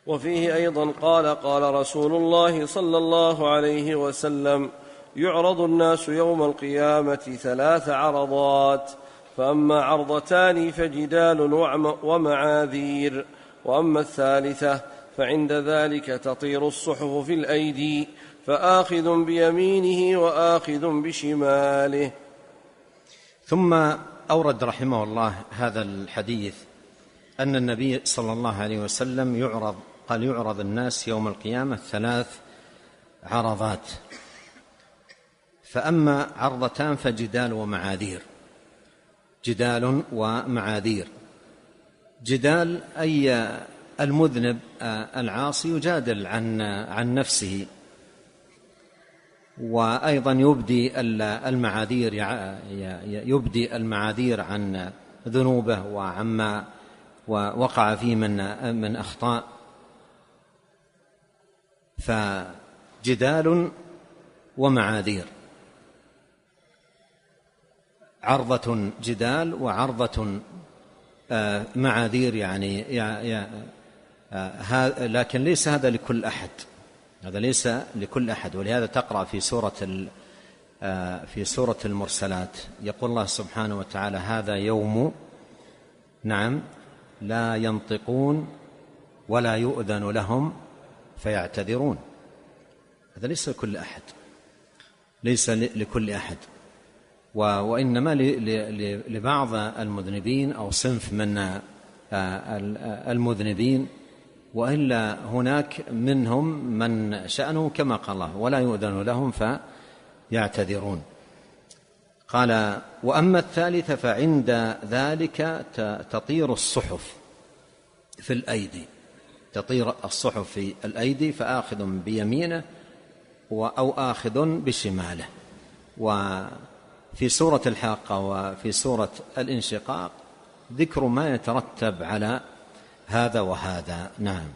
وفيه أيضا قال قال رسول الله صلى الله عليه وسلم: يعرض الناس يوم القيامة 3 عرضات، فأما عرضتان فجدال ومعاذير، وأما الثالثة فعند ذلك تطير الصحف في الأيدي، فآخذ بيمينه وآخذ بشماله. ثم أورد رحمه الله هذا الحديث أن النبي صلى الله عليه وسلم يعرض الناس يوم القيامة 3 عرضات، فأما عرضتان فجدال ومعاذير. جدال ومعاذير. جدال أي المذنب العاصي يجادل عن نفسه، وأيضا يبدي المعاذير عن ذنوبه وعما وقع فيه من أخطاء. فجدال ومعاذير، عرضة جدال وعرضة معاذير، لكن ليس هذا لكل أحد، هذا ليس لكل أحد. ولهذا تقرأ في سورة المرسلات يقول الله سبحانه وتعالى: هذا يوم لا ينطقون ولا يؤذن لهم فيعتذرون. هذا ليس لكل أحد، ليس لكل أحد، وإنما لبعض المذنبين أو صنف من المذنبين، وإلا هناك منهم من شأنه كما قال الله: ولا يؤذن لهم فيعتذرون. قال: وأما الثالثة فعند ذلك تطير الصحف في الأيدي، تطير الصحف في الأيدي، فآخذ بيمينه أو آخذ بشماله. وفي سورة الحاقة وفي سورة الانشقاق ذكر ما يترتب على هذا وهذا. نعم.